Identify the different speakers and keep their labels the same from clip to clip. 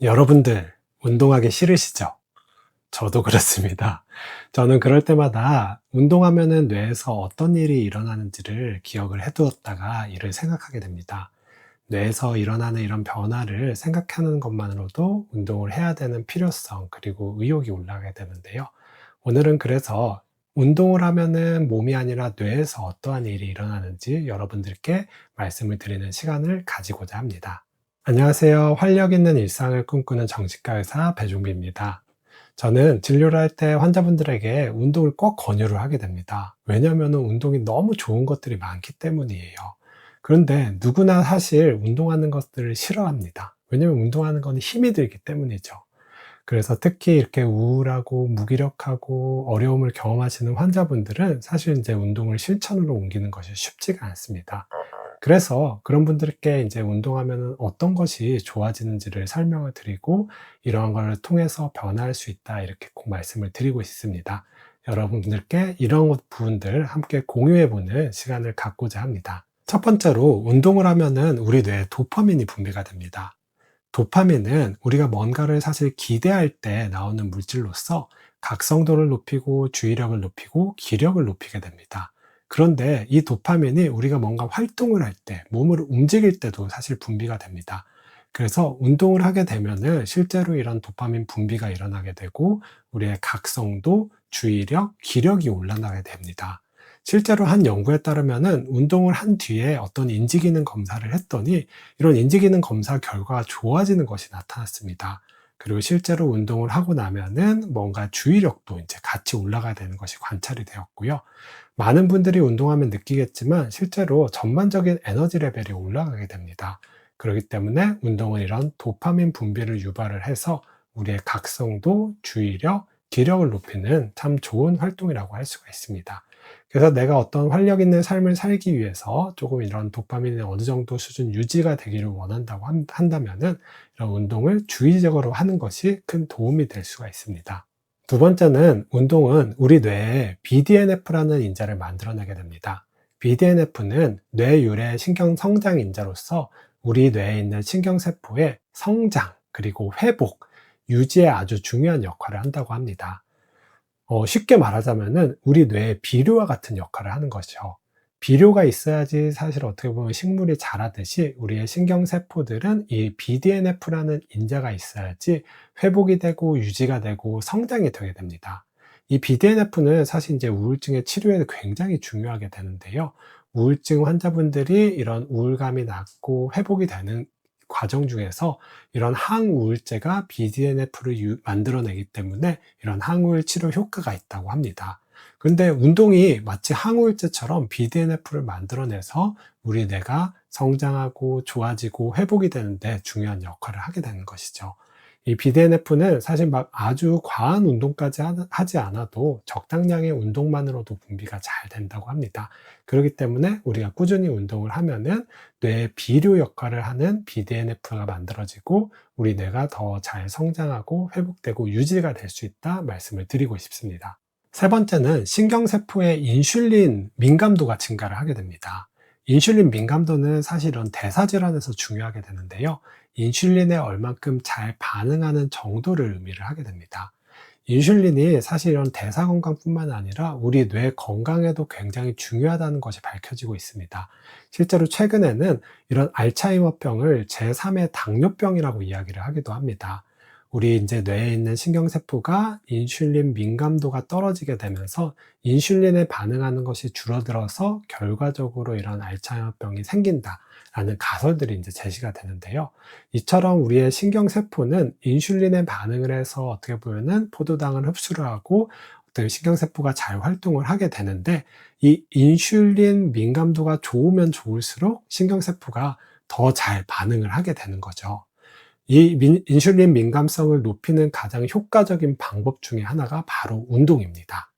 Speaker 1: 여러분들, 운동하기 싫으시죠? 저도 그렇습니다. 저는 그럴 때마다 운동하면은 뇌에서 어떤 일이 일어나는지를 기억을 해두었다가 이를 생각하게 됩니다. 뇌에서 일어나는 이런 변화를 생각하는 것만으로도 운동을 해야 되는 필요성, 그리고 의욕이 올라가게 되는데요. 오늘은 그래서 운동을 하면은 몸이 아니라 뇌에서 어떠한 일이 일어나는지 여러분들께 말씀을 드리는 시간을 가지고자 합니다. 안녕하세요. 활력 있는 일상을 꿈꾸는 정신과 의사 배종비입니다. 저는 진료를 할 때 환자분들에게 운동을 꼭 권유를 하게 됩니다. 왜냐하면 운동이 너무 좋은 것들이 많기 때문이에요. 그런데 누구나 사실 운동하는 것들을 싫어합니다. 왜냐하면 운동하는 건 힘이 들기 때문이죠. 그래서 특히 이렇게 우울하고 무기력하고 어려움을 경험하시는 환자분들은 사실 이제 운동을 실천으로 옮기는 것이 쉽지가 않습니다. 그래서 그런 분들께 이제 운동하면은 어떤 것이 좋아지는지를 설명을 드리고 이러한 걸 통해서 변화할 수 있다 이렇게 꼭 말씀을 드리고 있습니다. 여러분들께 이런 부분들 함께 공유해 보는 시간을 갖고자 합니다. 첫 번째로 운동을 하면은 우리 뇌에 도파민이 분비가 됩니다. 도파민은 우리가 뭔가를 사실 기대할 때 나오는 물질로서 각성도를 높이고 주의력을 높이고 기력을 높이게 됩니다. 그런데 이 도파민이 우리가 뭔가 활동을 할 때, 몸을 움직일 때도 사실 분비가 됩니다. 그래서 운동을 하게 되면은 실제로 이런 도파민 분비가 일어나게 되고 우리의 각성도, 주의력, 기력이 올라가게 됩니다. 실제로 한 연구에 따르면은 운동을 한 뒤에 어떤 인지기능 검사를 했더니 이런 인지기능 검사 결과가 좋아지는 것이 나타났습니다. 그리고 실제로 운동을 하고 나면은 뭔가 주의력도 이제 같이 올라가야 되는 것이 관찰이 되었고요. 많은 분들이 운동하면 느끼겠지만 실제로 전반적인 에너지 레벨이 올라가게 됩니다. 그렇기 때문에 운동은 이런 도파민 분비를 유발을 해서 우리의 각성도, 주의력, 기력을 높이는 참 좋은 활동이라고 할 수가 있습니다. 그래서 내가 어떤 활력 있는 삶을 살기 위해서 조금 이런 도파민이 어느 정도 수준 유지가 되기를 원한다고 한다면은 이런 운동을 주의적으로 하는 것이 큰 도움이 될 수가 있습니다. 두 번째는 운동은 우리 뇌에 BDNF라는 인자를 만들어내게 됩니다. BDNF는 뇌 유래 신경 성장 인자로서 우리 뇌에 있는 신경세포의 성장, 그리고 회복, 유지에 아주 중요한 역할을 한다고 합니다. 쉽게 말하자면은 우리 뇌의 비료와 같은 역할을 하는 것이죠. 비료가 있어야지 사실 어떻게 보면 식물이 자라듯이 우리의 신경세포들은 이 BDNF라는 인자가 있어야지 회복이 되고 유지가 되고 성장이 되게 됩니다. 이 BDNF는 사실 이제 우울증의 치료에 굉장히 중요하게 되는데요. 우울증 환자분들이 이런 우울감이 낫고 회복이 되는 과정 중에서 이런 항우울제가 BDNF를 만들어내기 때문에 이런 항우울 치료 효과가 있다고 합니다. 그런데 운동이 마치 항우울제처럼 BDNF를 만들어내서 우리 뇌가 성장하고 좋아지고 회복이 되는데 중요한 역할을 하게 되는 것이죠. 이 BDNF는 사실 막 아주 과한 운동까지 하지 않아도 적당량의 운동만으로도 분비가 잘 된다고 합니다. 그렇기 때문에 우리가 꾸준히 운동을 하면은 뇌의 비료 역할을 하는 BDNF가 만들어지고 우리 뇌가 더 잘 성장하고 회복되고 유지가 될 수 있다 말씀을 드리고 싶습니다. 세 번째는 신경세포의 인슐린 민감도가 증가를 하게 됩니다. 인슐린 민감도는 사실은 대사질환에서 중요하게 되는데요. 인슐린에 얼만큼 잘 반응하는 정도를 의미를 하게 됩니다. 인슐린이 사실 이런 대사 건강뿐만 아니라 우리 뇌 건강에도 굉장히 중요하다는 것이 밝혀지고 있습니다. 실제로 최근에는 이런 알츠하이머병을 제3의 당뇨병이라고 이야기를 하기도 합니다. 우리 이제 뇌에 있는 신경세포가 인슐린 민감도가 떨어지게 되면서 인슐린에 반응하는 것이 줄어들어서 결과적으로 이런 알츠하이머병이 생긴다라는 가설들이 이제 제시가 되는데요. 이처럼 우리의 신경세포는 인슐린에 반응을 해서 어떻게 보면은 포도당을 흡수를 하고 어떤 신경세포가 잘 활동을 하게 되는데 이 인슐린 민감도가 좋으면 좋을수록 신경세포가 더 잘 반응을 하게 되는 거죠. 이 인슐린 민감성을 높이는 가장 효과적인 방법 중에 하나가 바로 운동입니다.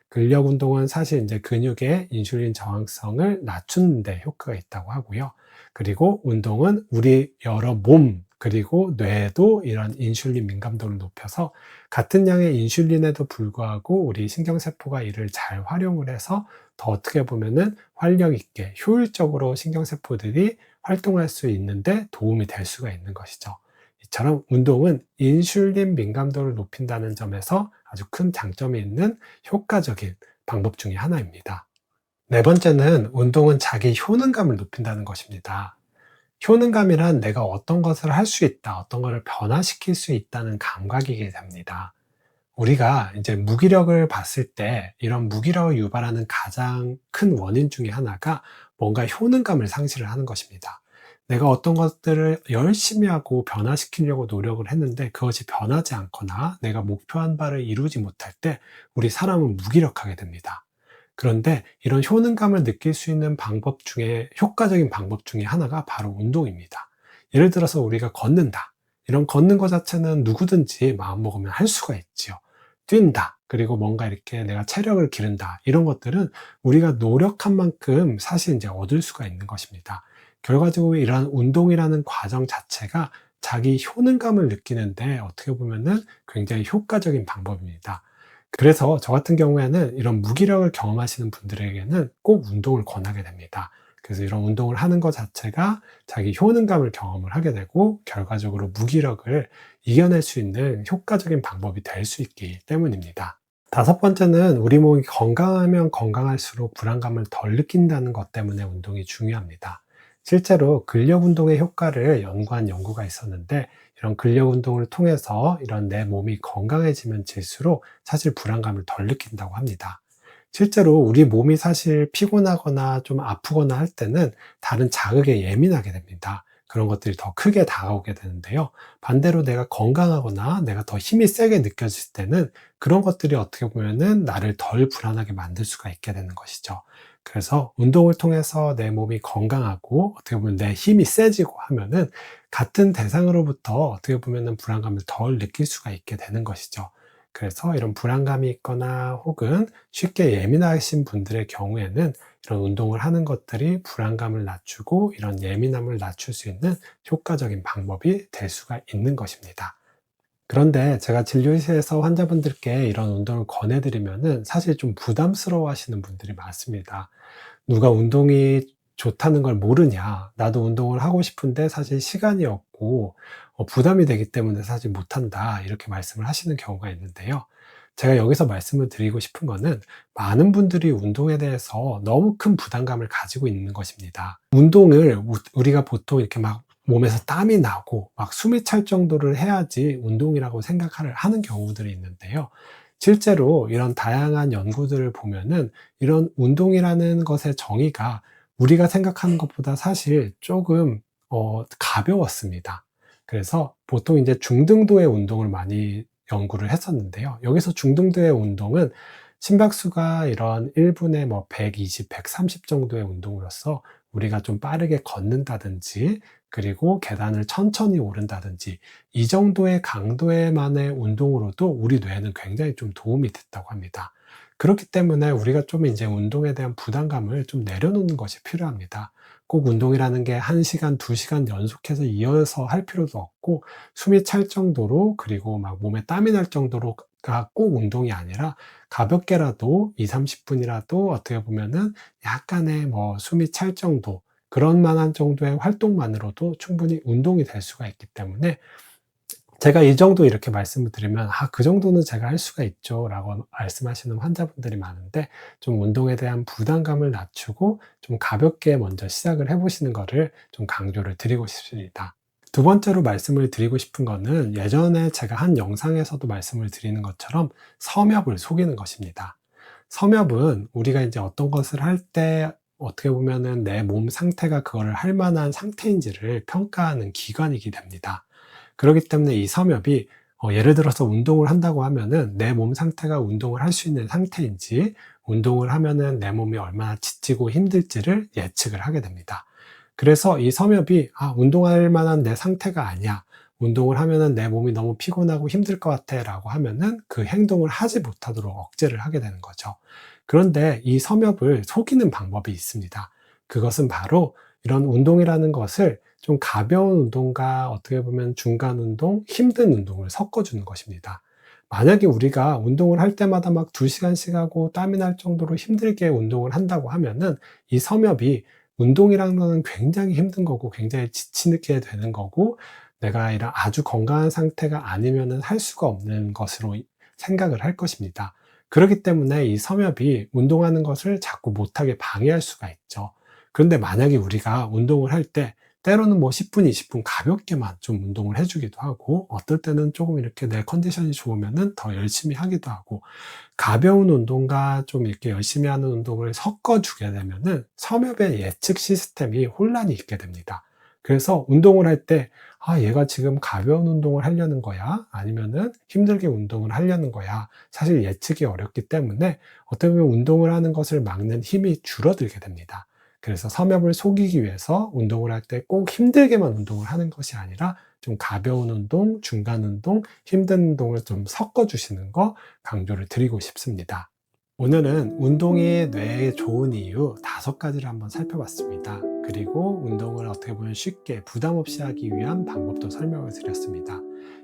Speaker 1: 근력 운동은 사실 이제 근육의 인슐린 저항성을 낮추는 데 효과가 있다고 하고요. 그리고 운동은 우리 여러 몸 그리고 뇌에도 이런 인슐린 민감도를 높여서 같은 양의 인슐린에도 불구하고 우리 신경세포가 이를 잘 활용을 해서 더 어떻게 보면은 활력 있게 효율적으로 신경세포들이 활동할 수 있는데 도움이 될 수가 있는 것이죠. 이처럼 운동은 인슐린 민감도를 높인다는 점에서 아주 큰 장점이 있는 효과적인 방법 중에 하나입니다. 네 번째는 운동은 자기 효능감을 높인다는 것입니다. 효능감이란 내가 어떤 것을 할 수 있다, 어떤 것을 변화시킬 수 있다는 감각이게 됩니다. 우리가 이제 무기력을 봤을 때 이런 무기력을 유발하는 가장 큰 원인 중에 하나가 뭔가 효능감을 상실을 하는 것입니다. 내가 어떤 것들을 열심히 하고 변화시키려고 노력을 했는데 그것이 변하지 않거나 내가 목표한 바를 이루지 못할 때 우리 사람은 무기력하게 됩니다. 그런데 이런 효능감을 느낄 수 있는 방법 중에 효과적인 방법 중에 하나가 바로 운동입니다. 예를 들어서 우리가 걷는다. 이런 걷는 것 자체는 누구든지 마음먹으면 할 수가 있지요. 뛴다. 그리고 뭔가 이렇게 내가 체력을 기른다. 이런 것들은 우리가 노력한 만큼 사실 이제 얻을 수가 있는 것입니다. 결과적으로 이러한 운동이라는 과정 자체가 자기 효능감을 느끼는데 어떻게 보면은 굉장히 효과적인 방법입니다. 그래서 저 같은 경우에는 이런 무기력을 경험하시는 분들에게는 꼭 운동을 권하게 됩니다. 그래서 이런 운동을 하는 것 자체가 자기 효능감을 경험을 하게 되고 결과적으로 무기력을 이겨낼 수 있는 효과적인 방법이 될 수 있기 때문입니다. 다섯 번째는 우리 몸이 건강하면 건강할수록 불안감을 덜 느낀다는 것 때문에 운동이 중요합니다. 실제로 근력 운동의 효과를 연구한 연구가 있었는데 이런 근력 운동을 통해서 이런 내 몸이 건강해지면 질수록 사실 불안감을 덜 느낀다고 합니다. 실제로 우리 몸이 사실 피곤하거나 좀 아프거나 할 때는 다른 자극에 예민하게 됩니다. 그런 것들이 더 크게 다가오게 되는데요. 반대로 내가 건강하거나 내가 더 힘이 세게 느껴질 때는 그런 것들이 어떻게 보면은 나를 덜 불안하게 만들 수가 있게 되는 것이죠. 그래서 운동을 통해서 내 몸이 건강하고 어떻게 보면 내 힘이 세지고 하면은 같은 대상으로부터 어떻게 보면은 불안감을 덜 느낄 수가 있게 되는 것이죠. 그래서 이런 불안감이 있거나 혹은 쉽게 예민하신 분들의 경우에는 이런 운동을 하는 것들이 불안감을 낮추고 이런 예민함을 낮출 수 있는 효과적인 방법이 될 수가 있는 것입니다. 그런데 제가 진료실에서 환자분들께 이런 운동을 권해드리면은 사실 좀 부담스러워 하시는 분들이 많습니다. 누가 운동이 좋다는 걸 모르냐. 나도 운동을 하고 싶은데 사실 시간이 없고 부담이 되기 때문에 사실 못한다. 이렇게 말씀을 하시는 경우가 있는데요. 제가 여기서 말씀을 드리고 싶은 거는 많은 분들이 운동에 대해서 너무 큰 부담감을 가지고 있는 것입니다. 운동을 우리가 보통 이렇게 막 몸에서 땀이 나고 막 숨이 찰 정도를 해야지 운동이라고 생각을 하는 경우들이 있는데요. 실제로 이런 다양한 연구들을 보면은 이런 운동이라는 것의 정의가 우리가 생각하는 것보다 사실 조금 가벼웠습니다. 그래서 보통 이제 중등도의 운동을 많이 연구를 했었는데요. 여기서 중등도의 운동은 심박수가 이런 1분에 뭐 120, 130 정도의 운동으로서 우리가 좀 빠르게 걷는다든지 그리고 계단을 천천히 오른다든지 이 정도의 강도의만의 운동으로도 우리 뇌에는 굉장히 좀 도움이 됐다고 합니다. 그렇기 때문에 우리가 좀 이제 운동에 대한 부담감을 좀 내려놓는 것이 필요합니다. 꼭 운동이라는 게 1시간, 2시간 연속해서 이어서 할 필요도 없고 숨이 찰 정도로 그리고 막 몸에 땀이 날 정도로가 꼭 운동이 아니라 가볍게라도 2-30분이라도 어떻게 보면은 약간의 뭐 숨이 찰 정도 그런 만한 정도의 활동만으로도 충분히 운동이 될 수가 있기 때문에 제가 이 정도 이렇게 말씀을 드리면 "아 그 정도는 제가 할 수가 있죠."라고 말씀하시는 환자분들이 많은데 좀 운동에 대한 부담감을 낮추고 좀 가볍게 먼저 시작을 해 보시는 거를 좀 강조를 드리고 싶습니다. 두 번째로 말씀을 드리고 싶은 거는 예전에 제가 한 영상에서도 말씀을 드리는 것처럼 섬엽을 속이는 것입니다. 섬엽은 우리가 이제 어떤 것을 할 때 어떻게 보면은 내 몸 상태가 그거를 할 만한 상태인지를 평가하는 기관이게 됩니다. 그렇기 때문에 이 섬엽이 예를 들어서 운동을 한다고 하면은 내 몸 상태가 운동을 할 수 있는 상태인지 운동을 하면은 내 몸이 얼마나 지치고 힘들지를 예측을 하게 됩니다. 그래서 이 섬엽이 '아 운동할 만한 내 상태가 아니야. 운동을 하면은 내 몸이 너무 피곤하고 힘들 것 같아.'라고 하면은 그 행동을 하지 못하도록 억제를 하게 되는 거죠. 그런데 이 섬엽을 속이는 방법이 있습니다. 그것은 바로 이런 운동이라는 것을 좀 가벼운 운동과 어떻게 보면 중간 운동, 힘든 운동을 섞어주는 것입니다. 만약에 우리가 운동을 할 때마다 막 2시간씩 하고 땀이 날 정도로 힘들게 운동을 한다고 하면은 이 섬엽이 운동이라는 거는 굉장히 힘든 거고 굉장히 지치게 되는 거고 내가 이런 아주 건강한 상태가 아니면은 할 수가 없는 것으로 생각을 할 것입니다. 그렇기 때문에 이 섬엽이 운동하는 것을 자꾸 못하게 방해할 수가 있죠. 그런데 만약에 우리가 운동을 할 때 때로는 뭐 10분, 20분 가볍게만 좀 운동을 해주기도 하고, 어떨 때는 조금 이렇게 내 컨디션이 좋으면은 더 열심히 하기도 하고, 가벼운 운동과 좀 이렇게 열심히 하는 운동을 섞어주게 되면은 섬엽의 예측 시스템이 혼란이 있게 됩니다. 그래서 운동을 할 때, 아, 얘가 지금 가벼운 운동을 하려는 거야? 아니면은 힘들게 운동을 하려는 거야? 사실 예측이 어렵기 때문에 어떻게 보면 운동을 하는 것을 막는 힘이 줄어들게 됩니다. 그래서 섬엽을 속이기 위해서 운동을 할 때 꼭 힘들게만 운동을 하는 것이 아니라 좀 가벼운 운동, 중간 운동, 힘든 운동을 좀 섞어주시는 거 강조를 드리고 싶습니다. 오늘은 운동이 뇌에 좋은 이유 5가지를 한번 살펴봤습니다. 그리고 운동을 어떻게 보면 쉽게 부담 없이 하기 위한 방법도 설명을 드렸습니다.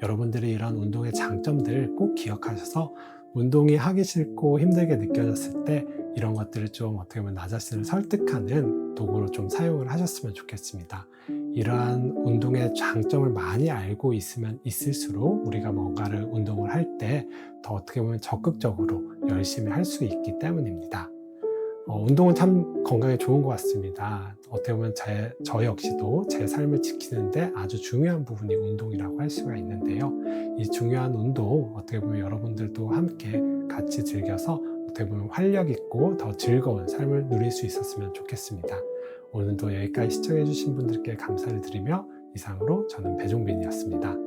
Speaker 1: 여러분들이 이런 운동의 장점들 꼭 기억하셔서 운동이 하기 싫고 힘들게 느껴졌을 때 이런 것들을 좀 어떻게 보면 나 자신을 설득하는 도구로 좀 사용을 하셨으면 좋겠습니다. 이러한 운동의 장점을 많이 알고 있으면 있을수록 우리가 뭔가를 운동을 할 때 더 어떻게 보면 적극적으로 열심히 할 수 있기 때문입니다. 운동은 참 건강에 좋은 것 같습니다. 어떻게 보면 저 역시도 제 삶을 지키는데 아주 중요한 부분이 운동이라고 할 수가 있는데요. 이 중요한 운동 어떻게 보면 여러분들도 함께 같이 즐겨서 어떻게 보면 활력 있고 더 즐거운 삶을 누릴 수 있었으면 좋겠습니다. 오늘도 여기까지 시청해 주신 분들께 감사를 드리며 이상으로 저는 배종빈이었습니다.